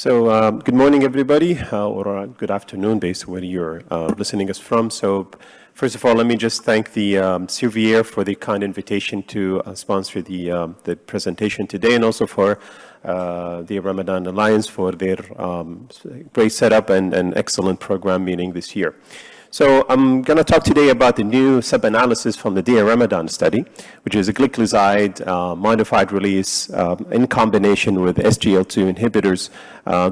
Good morning, everybody, or good afternoon, based on where you're listening us from. So, first of all, let me just thank the Servier for the kind invitation to sponsor the presentation today, and also for the Ramadan Alliance for their great setup and excellent program meeting this year. So I'm going to talk today about the new sub-analysis from the RAMADAN study, which is a gliclazide modified release in combination with SGLT2 inhibitors,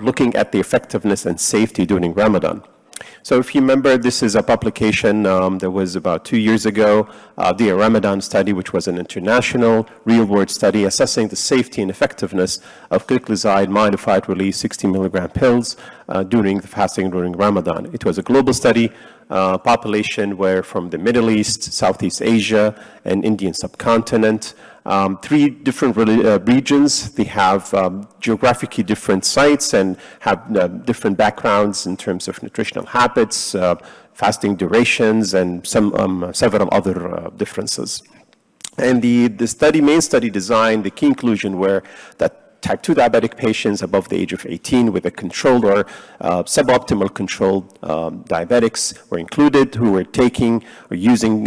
looking at the effectiveness and safety during Ramadan. So if you remember, this is a publication that was about 2 years ago, the RAMADAN study, which was an international real-world study assessing the safety and effectiveness of gliclazide modified release 60 milligram pills during the fasting during Ramadan. It was a global study. Population were from the Middle East, Southeast Asia, and Indian subcontinent. 3 different regions. They have geographically different sites and have different backgrounds in terms of nutritional habits, fasting durations, and several other differences. And the main study design, the key inclusion were that type 2 diabetic patients above the age of 18 with a controlled or suboptimal controlled diabetics were included, who were taking or using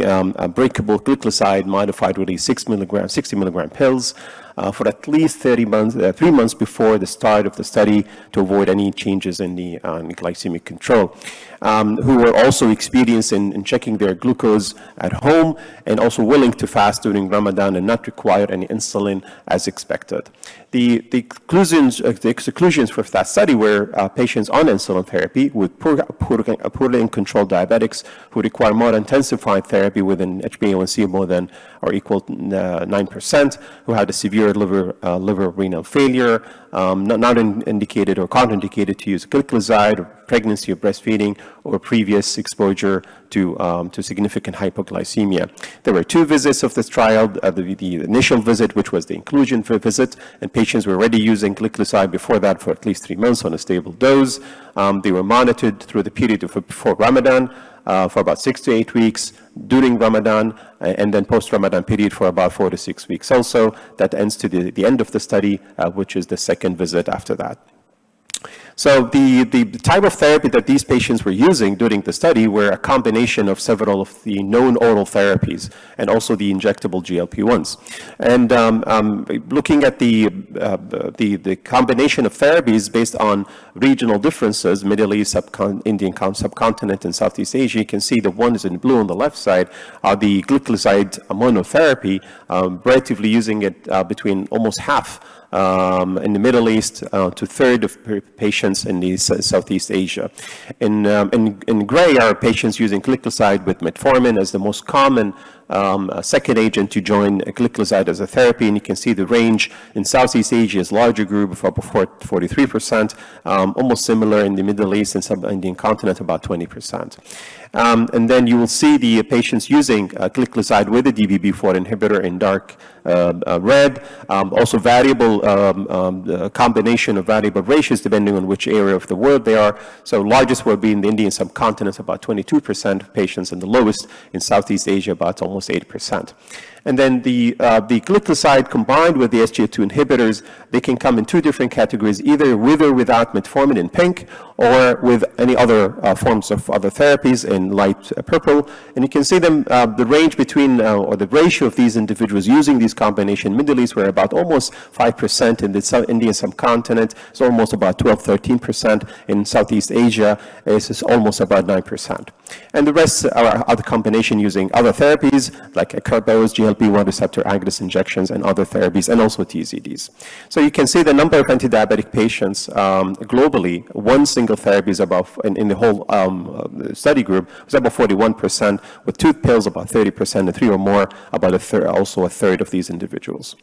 breakable gliclazide modified release 60 milligram pills for at least 3 months before the start of the study to avoid any changes in the glycemic control, who were also experienced in checking their glucose at home and also willing to fast during Ramadan and not require any insulin as expected. The exclusions for that study were patients on insulin therapy with poorly controlled diabetics who require more intensified therapy with an HbA1c more than or equal to 9%, who had a severe liver renal failure, not indicated or contraindicated to use gliclazide, or pregnancy or breastfeeding, or previous exposure to significant hypoglycemia. There were 2 visits of this trial, the initial visit, which was the inclusion visit, and patients were already using gliclazide before that for at least 3 months on a stable dose. They were monitored through the period of before Ramadan for about 6 to 8 weeks, during Ramadan, and then post-Ramadan period for about 4 to 6 weeks also. That ends to the end of the study, which is the second visit after that. So the type of therapy that these patients were using during the study were a combination of several of the known oral therapies and also the injectable GLP-1s. And looking at the combination of therapies based on regional differences, Middle East, Indian subcontinent, and Southeast Asia, you can see the ones in blue on the left side are the gliclazide monotherapy, relatively using it between almost half in the Middle East to third of patients in the Southeast Asia. In gray are patients using gliclazide with metformin as the most common second agent to join gliclazide as a therapy, and you can see the range in Southeast Asia is larger group of about 43%, almost similar in the Middle East and sub-Indian continent, about 20%. And then you will see the patients using gliclazide with a DPP-4 inhibitor in dark red, also variable combination of variable ratios depending on which area of the world they are. So largest will be in the Indian subcontinent, about 22% of patients, and the lowest in Southeast Asia, about almost 8%. And then the gliclazide combined with the SGLT2 inhibitors, they can come in 2 different categories, either with or without metformin in pink, or with any other forms of other therapies in light purple. And you can see them, the range between, or the ratio of these individuals using these combination. Middle East were about almost 5%, in the Indian subcontinent it's almost about 12-13%, in Southeast Asia it's almost about 9%. And the rest are other combination using other therapies like acarbose, GLP-1 receptor agonist injections, and other therapies, and also TZDs. So you can see the number of anti-diabetic patients globally, one single therapy is about, in the whole study group, was about 41%, with 2 pills about 30%, and 3 or more about also a third of these individuals.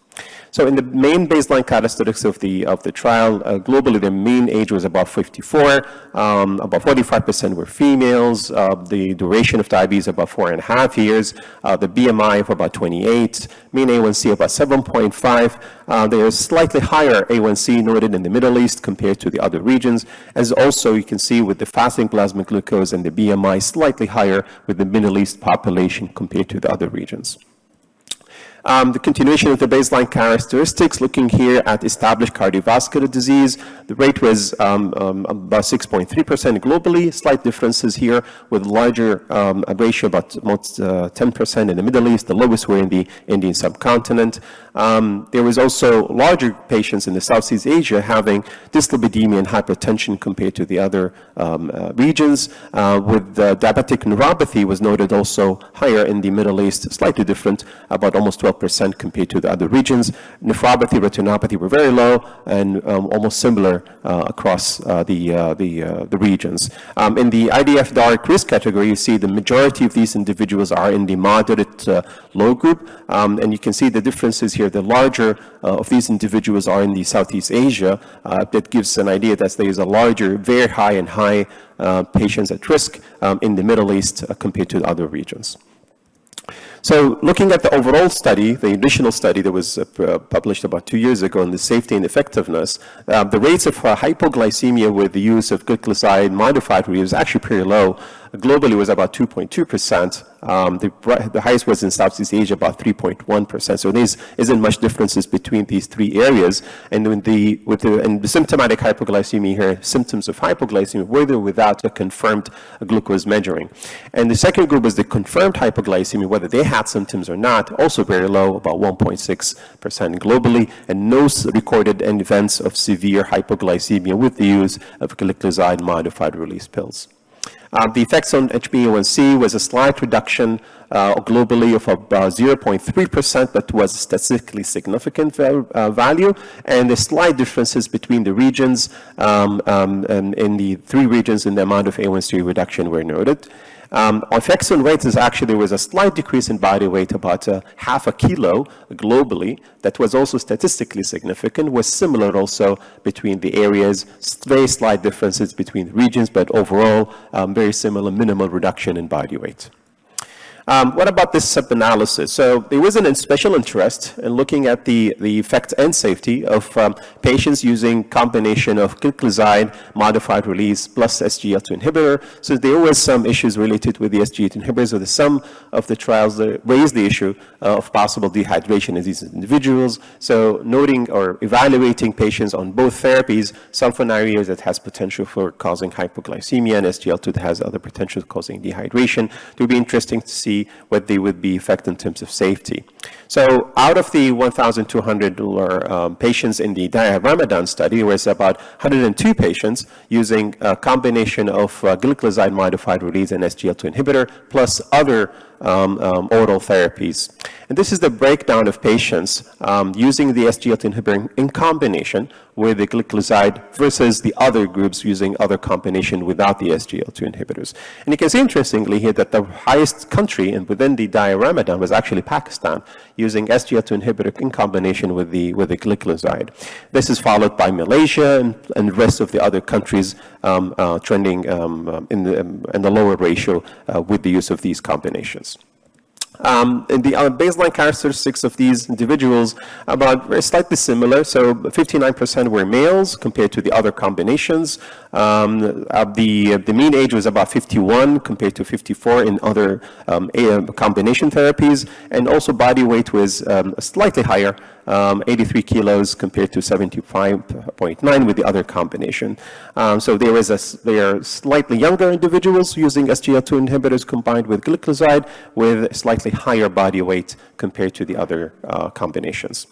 So in the main baseline characteristics of the trial, globally the mean age was about 54, about 45% were females, the duration of diabetes about 4.5 years, the BMI of about 28, mean A1C about 7.5. There is slightly higher A1C noted in the Middle East compared to the other regions, as also you can see with the fasting plasma glucose and the BMI slightly higher with the Middle East population compared to the other regions. The continuation of the baseline characteristics, looking here at established cardiovascular disease, the rate was about 6.3% globally. Slight differences here with larger ratio, about almost 10% in the Middle East. The lowest were in the Indian subcontinent. There was also larger patients in the Southeast Asia having dyslipidemia and hypertension compared to the other regions. With diabetic neuropathy was noted also higher in the Middle East, slightly different, about almost 12% compared to the other regions. Nephropathy, retinopathy were very low and almost similar across the regions. In the IDF dark risk category, you see the majority of these individuals are in the moderate low group, and you can see the differences here. The larger of these individuals are in the Southeast Asia. That gives an idea that there is a larger, very high and high patients at risk in the Middle East compared to other regions. So looking at the overall study, the additional study that was published about 2 years ago on the safety and effectiveness, the rates of hypoglycemia with the use of gliclazide modified was actually pretty low. Globally, it was about 2.2%. The highest was in Southeast Asia, about 3.1%. So there isn't much differences between these three areas. And with the symptomatic hypoglycemia here, symptoms of hypoglycemia, with or without a confirmed glucose measuring. And the second group was the confirmed hypoglycemia, whether they had symptoms or not, also very low, about 1.6% globally, and no recorded events of severe hypoglycemia with the use of gliclazide modified release pills. The effects on HbA1c was a slight reduction globally of about 0.3%, but was statistically significant value, and the slight differences between the regions in the three regions in the amount of A1c reduction were noted. Effects on weight is actually, there was a slight decrease in body weight, about half a kilo globally, that was also statistically significant, was similar also between the areas, very slight differences between the regions, but overall very similar minimal reduction in body weight. What about this subanalysis? So there was a special interest in looking at the effect and safety of patients using combination of gliclazide modified release plus SGLT2 inhibitor. So there was some issues related with the SGLT2 inhibitors, or some of the trials that raised the issue of possible dehydration in these individuals. So noting or evaluating patients on both therapies, sulfonylurea that has potential for causing hypoglycemia and SGLT2 that has other potential causing dehydration. It would be interesting to see what they would be effective in terms of safety. So out of the 1,200 patients in the RAMADAN study, there was about 102 patients using a combination of gliclazide modified release and SGLT2 inhibitor plus other oral therapies. And this is the breakdown of patients using the SGLT2 inhibitor in combination with the gliclazide versus the other groups using other combination without the SGLT2 inhibitors. And you can see interestingly here that the highest country and within the RAMADAN was actually Pakistan, using SGLT2 inhibitor in combination with the gliclazide. This is followed by Malaysia and the rest of the other countries trending in the lower ratio with the use of these combinations. And the baseline characteristics of these individuals about very slightly similar. So 59% were males compared to the other combinations. The mean age was about 51 compared to 54 in other combination therapies, and also body weight was slightly higher, 83 kilos compared to 75.9 with the other combination. So they are slightly younger individuals using SGLT2 inhibitors combined with gliclazide with slightly higher body weight compared to the other combinations.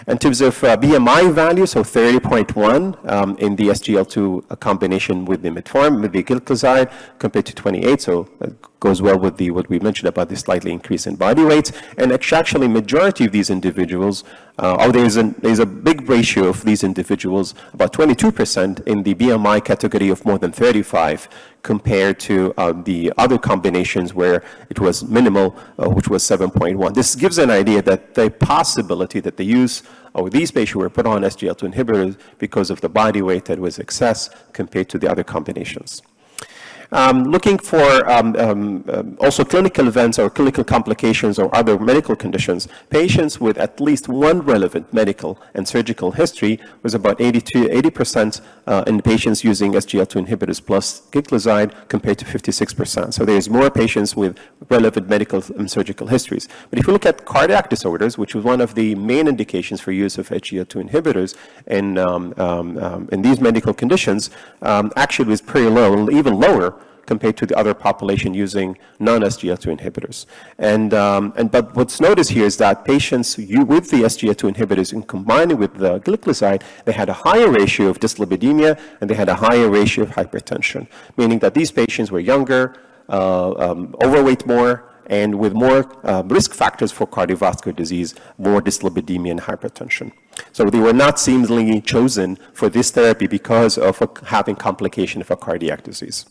In terms of BMI value, so 30.1 in the SGLT2 combination with the metformin, with the gliclazide, compared to 28, so that goes well with what we mentioned about the slightly increase in body weight. And actually, majority of these individuals, there's a big ratio of these individuals, about 22% in the BMI category of more than 35, compared to the other combinations where it was minimal, which was 7.1. This gives an idea that the possibility that the use of these patients were put on SGLT2 inhibitors because of the body weight that was excess compared to the other combinations. Looking for also clinical events or clinical complications or other medical conditions, patients with at least one relevant medical and surgical history was about 80% in patients using SGLT2 inhibitors plus Gliclazide compared to 56%. So there's more patients with relevant medical and surgical histories. But if you look at cardiac disorders, which was one of the main indications for use of SGLT2 inhibitors in these medical conditions, actually was pretty low, even lower compared to the other population using non-SGLT2 inhibitors. But what's noticed here is that patients with the SGLT2 inhibitors and combining with the Gliclazide, they had a higher ratio of dyslipidemia and they had a higher ratio of hypertension, meaning that these patients were younger, overweight more, and with more risk factors for cardiovascular disease, more dyslipidemia and hypertension. So they were not seemingly chosen for this therapy because of having complication of a cardiac disease.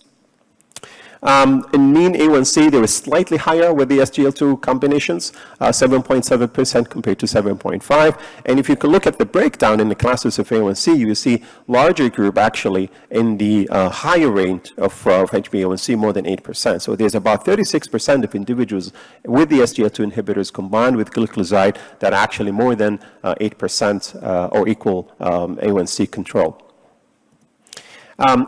In mean A1C, they were slightly higher with the SGLT2 combinations, 7.7% compared to 7.5. And if you can look at the breakdown in the classes of A1C, you will see larger group actually in the higher range of HbA1c, more than 8%. So there's about 36% of individuals with the SGLT2 inhibitors combined with Gliclazide that are actually more than 8% or equal A1C control.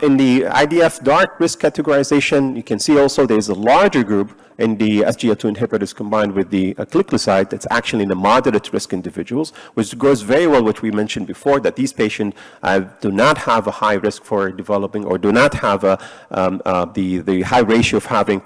In the IDF dark risk categorization, you can see also there's a larger group in the SGLT2 inhibitors combined with the Gliclazide that's actually in the moderate risk individuals, which goes very well with what we mentioned before, that these patients do not have a high risk for developing or do not have the high ratio of having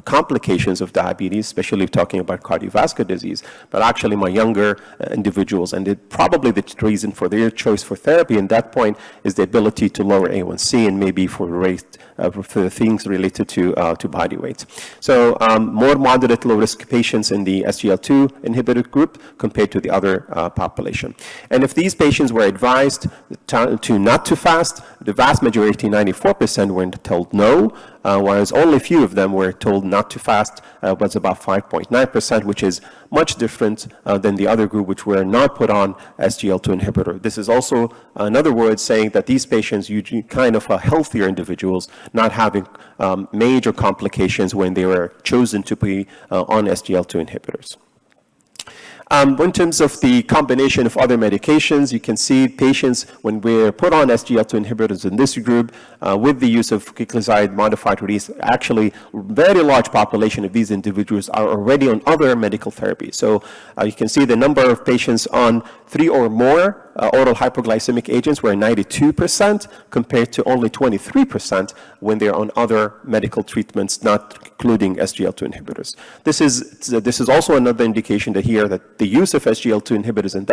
complications of diabetes, especially talking about cardiovascular disease, but actually my younger individuals. And probably the reason for their choice for therapy at that point is the ability to lower A1C and maybe for the things related to body weight. So more moderate low-risk patients in the SGLT2 inhibitor group compared to the other population. And if these patients were advised to not to fast, the vast majority, 94%, were told no, whereas only a few of them were told not to fast, was about 5.9%, which is much different than the other group, which were not put on SGLT2 inhibitor. This is also, in other words, saying that these patients usually kind of are healthier individuals, not having major complications when they were chosen to be on SGLT2 inhibitors. In terms of the combination of other medications, you can see patients, when we're put on SGLT2 inhibitors in this group, with the use of Gliclazide modified release, actually very large population of these individuals are already on other medical therapies. So you can see the number of patients on 3 or more oral hypoglycemic agents were 92% compared to only 23% when they're on other medical treatments, not including SGLT2 inhibitors. This is also another indication that here that the use of SGLT2 inhibitors in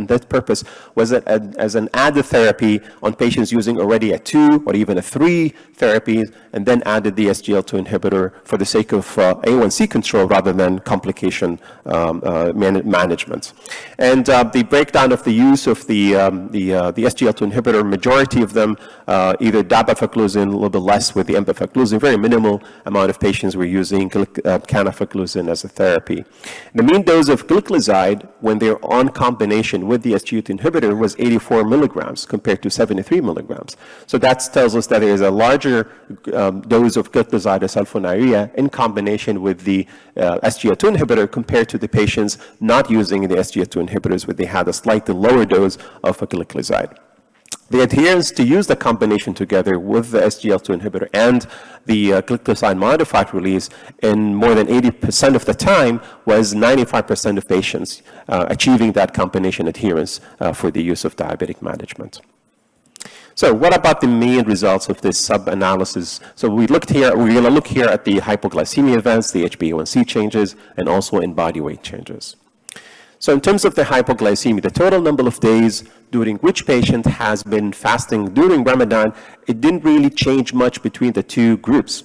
that purpose was as an added therapy on patients using already a 2 or even a 3 therapies, and then added the SGLT2 inhibitor for the sake of A1C control rather than complication management. And the breakdown of the use of the SGLT2 inhibitor, majority of them either dapagliflozin, a little bit less with the empagliflozin, very minimal amount of patients were using canagliflozin as a therapy. The mean dose of Gliclazide when they're on combination with the SGLT2 inhibitor was 84 milligrams compared to 73 milligrams. So that tells us that there is a larger dose of Gliclazide or sulfonylurea in combination with the SGLT2 inhibitor compared to the patients not using the SGLT2 inhibitors, where they had a slightly lower dose of a Gliclazide. The adherence to use the combination together with the SGLT2 inhibitor and the Gliclazide modified release in more than 80% of the time was 95% of patients achieving that combination adherence for the use of diabetic management. So what about the main results of this sub-analysis? So we're going to look here at the hypoglycemia events, the HbA1c changes, and also in body weight changes. So in terms of the hypoglycemia, the total number of days during which patient has been fasting during Ramadan, it didn't really change much between the two groups.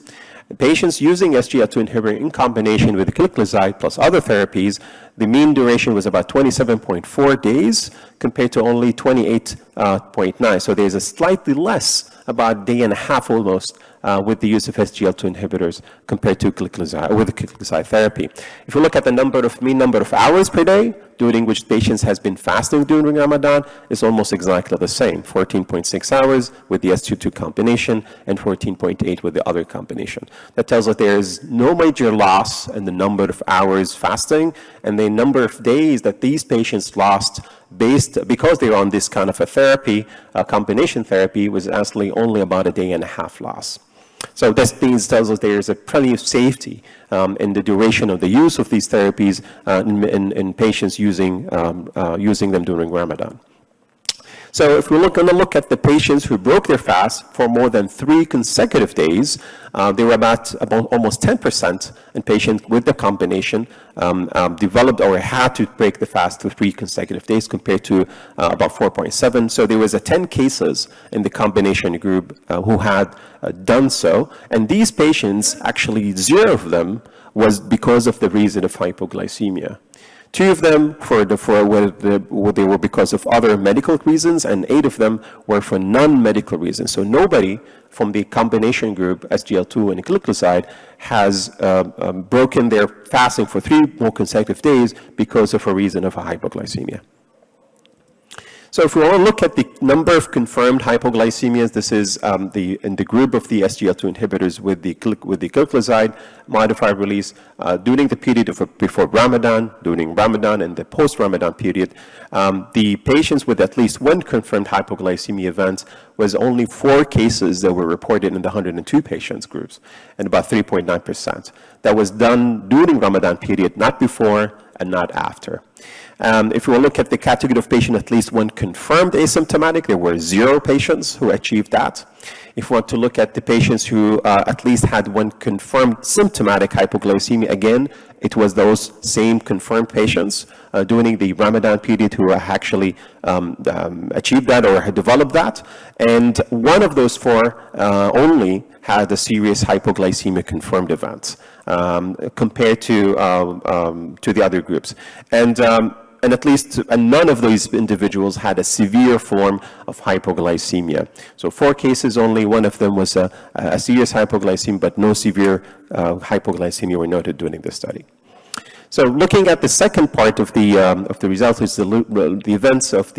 Patients using SGLT2 inhibitor in combination with Gliclazide plus other therapies, the mean duration was about 27.4 days compared to only 28.9. So there's a slightly less, about a day and a half almost, with the use of SGLT2 inhibitors compared to gliclazide, with the gliclazide therapy. If you look at the mean number of hours per day during which patients has been fasting during Ramadan, is almost exactly the same, 14.6 hours with the SGLT2 combination and 14.8 with the other combination. That tells us there is no major loss in the number of hours fasting, and the number of days that these patients lost because they were on this kind of a therapy, combination therapy, was actually only about a day and a half loss. So this tells us there is a plenty of safety in the duration of the use of these therapies in patients using them during Ramadan. So if we're going to look at the patients who broke their fast for more than 3 consecutive days, they were about almost 10% in patients with the combination developed or had to break the fast for 3 consecutive days compared to about 4.7. So there was 10 cases in the combination group who had done so. And these patients, actually 0 of them was because of the reason of hypoglycemia. 2 of them they were because of other medical reasons, and 8 of them were for non-medical reasons. So nobody from the combination group, SGLT2 and gliclazide, has broken their fasting for 3 more consecutive days because of a reason of a hypoglycemia. So if we want to look at the number of confirmed hypoglycemias, this is in the group of the SGLT2 inhibitors with the gliclazide modified release during the period before Ramadan, during Ramadan, and the post-Ramadan period. The patients with at least 1 confirmed hypoglycemia event was only 4 cases that were reported in the 102 patients groups, and about 3.9%. That was done during Ramadan period, not before and not after. If we look at the category of patient, at least 1 confirmed asymptomatic, there were 0 patients who achieved that. If we want to look at the patients who at least had 1 confirmed symptomatic hypoglycemia, again, it was those same confirmed patients during the Ramadan period who actually achieved that or had developed that. And 1 of those 4 only had a serious hypoglycemia confirmed event compared to the other groups. And at least none of these individuals had a severe form of hypoglycemia. So 4 cases only, 1 of them was a serious hypoglycemia, but no severe hypoglycemia were noted during the study. So looking at the second part of the results is the events of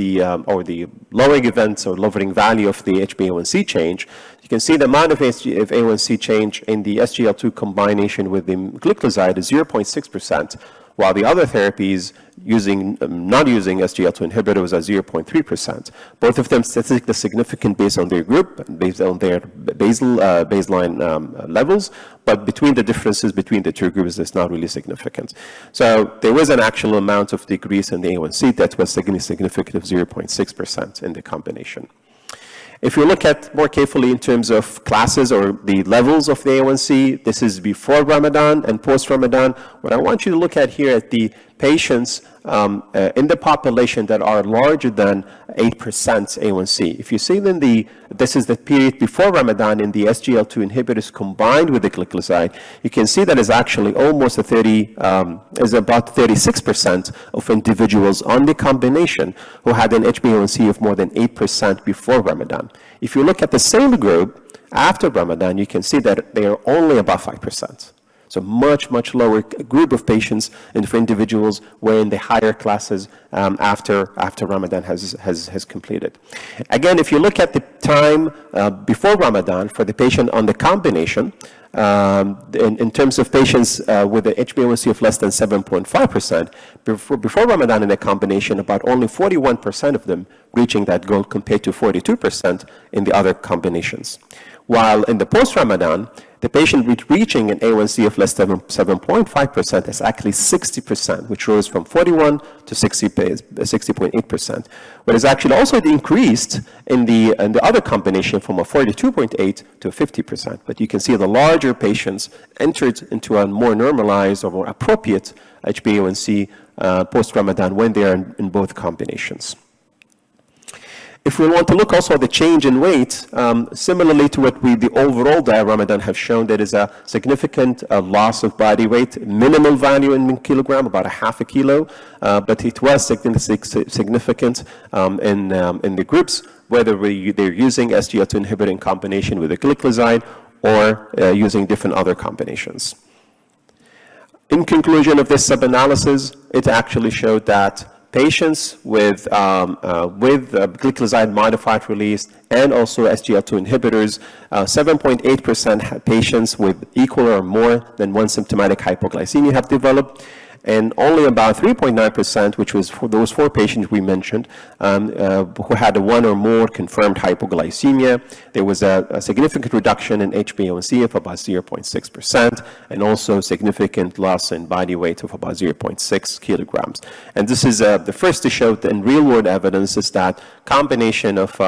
or the lowering events or lowering value of the HbA1c change. You can see the amount of A1C change in the SGLT2 combination with the gliclazide is 0.6%, while the other therapies not using SGLT2 inhibitor was at 0.3%. Both of them statistically significant based on their group, based on their baseline levels, but between the differences between the 2 groups is not really significant. So there was an actual amount of decrease in the A1C that was significant of 0.6% in the combination. If you look at more carefully in terms of classes or the levels of the A1C, this is before Ramadan and post-Ramadan. What I want you to look at here at the patients in the population that are larger than 8% A1C. If you see then this is the period before Ramadan in the SGLT2 inhibitors combined with the gliclazide, you can see that is actually almost about 36% of individuals on the combination who had an HbA1c of more than 8% before Ramadan. If you look at the same group after Ramadan, you can see that they are only about 5%. So much lower group of patients and for individuals were in the higher classes after Ramadan has completed. Again, if you look at the time before Ramadan for the patient on the combination, in terms of patients with an HbA1c of less than 7.5%, before Ramadan in the combination, about only 41% of them reaching that goal compared to 42% in the other combinations. While in the post-Ramadan, the patient reaching an A1C of less than 7.5% is actually 60%, which rose from 41 to 60.8%. But it's actually also increased in the other combination from a 42.8 to 50%. But you can see the larger patients entered into a more normalized or more appropriate HbA1c post-Ramadan when they are in both combinations. If we want to look also at the change in weight, similarly to what the overall Ramadan have shown, there is a significant loss of body weight, minimal value in kilogram, about 0.5 kilo, but it was significant in the groups, whether they're using SGLT2 inhibitor in combination with a gliclazide or using different other combinations. In conclusion of this sub-analysis, it actually showed that patients with gliclazide modified release and also SGLT2 inhibitors, 7.8% had patients with equal or more than one symptomatic hypoglycemia have developed, and only about 3.9%, which was for those 4 patients we mentioned, who had one or more confirmed hypoglycemia. There was a significant reduction in HbA1c of about 0.6%, and also significant loss in body weight of about 0.6 kilograms. And this is the first to show that in real-world evidence is that combination of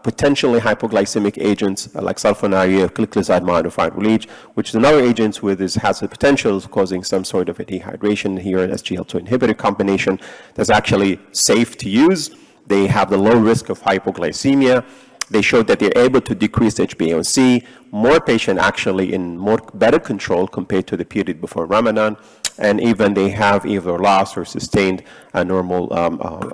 potentially hypoglycemic agents like sulfonylurea, gliclazide modified release, which is another agent has the potential of causing some sort of a dehydration here, an SGLT2 inhibitor combination that's actually safe to use. They have the low risk of hypoglycemia. They showed that they're able to decrease HbA1c. More patient actually in better control compared to the period before Ramadan. And even they have either lost or sustained a normal,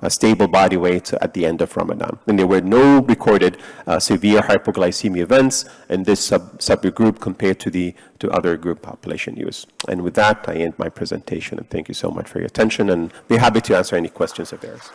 a stable body weight at the end of Ramadan. And there were no recorded severe hypoglycemia events in this subgroup compared to other group population use. And with that, I end my presentation. And thank you so much for your attention. And be happy to answer any questions of yours.